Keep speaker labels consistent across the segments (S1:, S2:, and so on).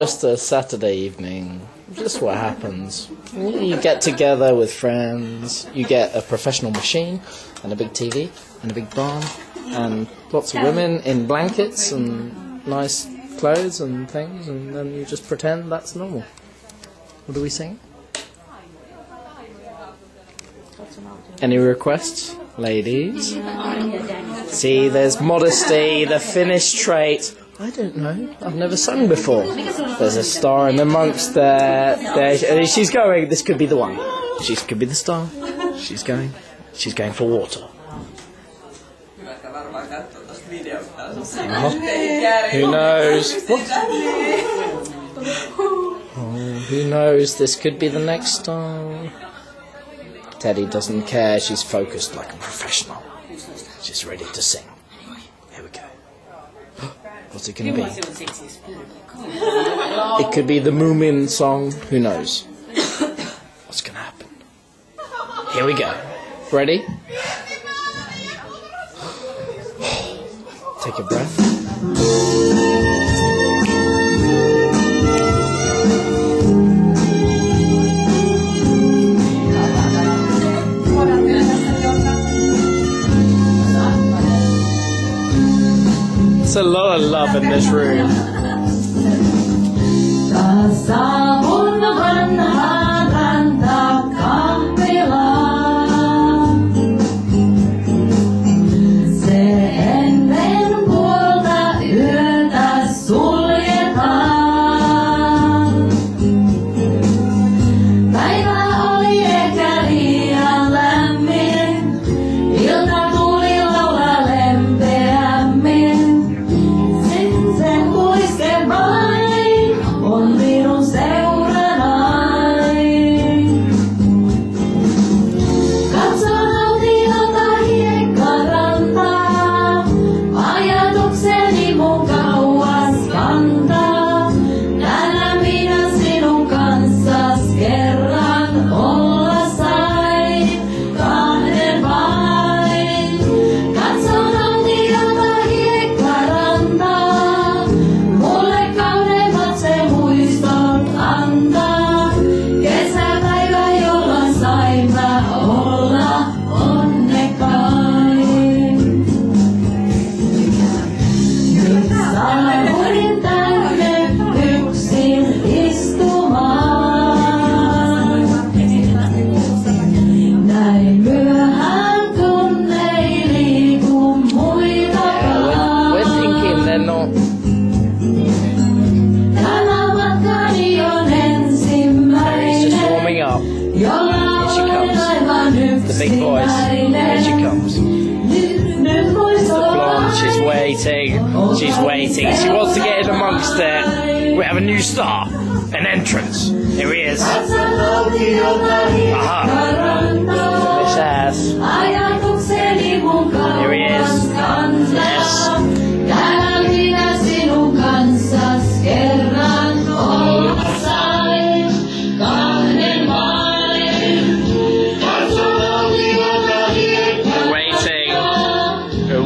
S1: Just a Saturday evening, just what happens. You get together with friends, you get a professional machine and a big TV and a big barn and lots of women in blankets and nice clothes and things, and then you just pretend that's normal. What do we sing? Any requests, ladies? See, there's modesty, the Finnish trait. I don't know. I've never sung before. There's a star in amongst there. She's going. This could be the one. She could be the star. She's going. She's going for water. Who knows? What? Oh, who knows? This could be the next star. Teddy doesn't care. She's focused like a professional. She's ready to sing. Here we go. What's it going to be? It could be the Moomin song. Who knows? What's going to happen? Here we go. Ready? Take a breath. It's a lot of love in this room. Big voice. Here she comes. The blonde, she's waiting. She's waiting. She wants to get in amongst it. We have a new star. An entrance. Here he is. Aha. Finish ass. Here he is. Yes.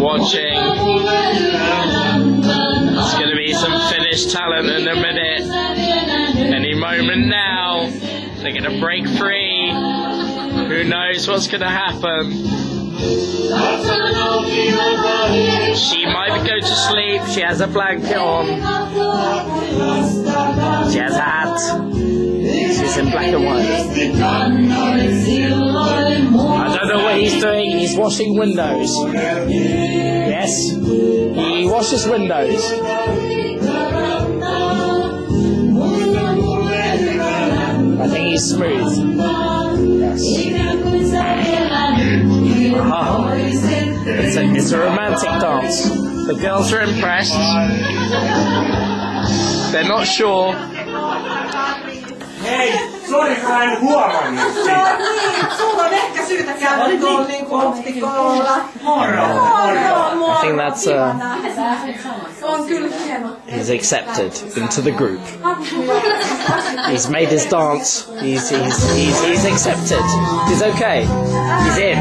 S1: Watching. There's going to be some Finnish talent in a minute. Any moment now. They're going to break free. Who knows what's going to happen? She might go to sleep. She has a blanket on. She has a hat. She's in black and white. I don't know what he's doing. He's washing windows. Yes, he washes windows. I think he's smooth. Yes. It's a romantic dance. The girls are impressed. They're not sure.
S2: Hei, sori, mä en huomannut sitä.
S3: No niin, sulla on ehkä syytä käydä tuolla niin kohti koululla.
S2: Moro.
S1: I think that's
S3: On kyllä hieno.
S1: he's accepted into the group. He's made his dance. He's accepted. He's okay. He's in.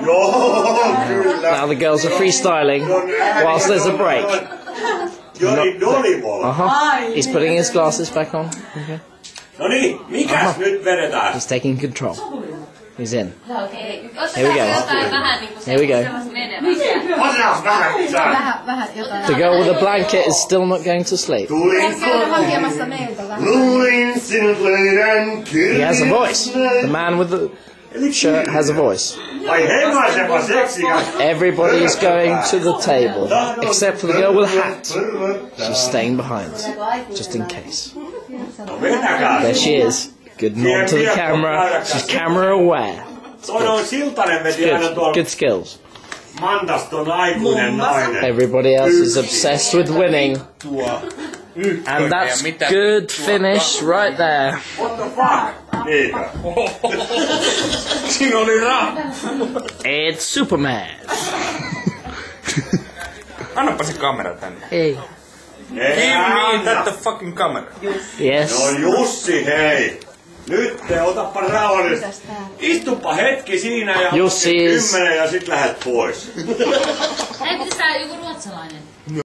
S2: Joo, kyllä.
S1: Now the girls are freestyling whilst there's a break.
S2: Jori Dolivol.
S1: He's putting his glasses back on. Okay.
S2: No niin, mikäs nyt vedetään?
S1: He's taking control. He's in.
S4: Okei.
S1: Here we go. Here we go.
S2: Otetaan vähän lisää.
S5: Vähän jotain.
S1: The girl with the blanket is still not going to sleep.
S2: Tulin
S5: Käydä hakemassa meiltä vähän.
S2: luulin sinut löydän
S1: He has a voice. The man with the shirt has a voice.
S2: Vai hemaisepa seksikäs.
S1: Everybody is going to the table, except for the girl with a hat. She's staying behind, just in case.
S2: No vetäkää.
S1: There she is. Good nod to the camera. She's camera aware.
S2: Toi on Siltanen veti aina
S1: Good,
S2: tuolla
S1: good skills.
S2: Mandaston aikuinen nainen.
S1: Everybody else is obsessed with winning. And that's good finish right there.
S2: What the fuck? Niinkö?
S6: Siinä oli
S1: It's Superman.
S6: Annapa se kamera tänne.
S1: Hey.
S6: Give me that the fucking camera.
S1: Yes.
S2: No Jussi, hei. Nyt te otappa rauhallisesti. Istupa hetki siinä ja
S1: Jussi is-
S2: 10 ja sit lähet pois.
S4: Eikö sä joku ruotsalainen?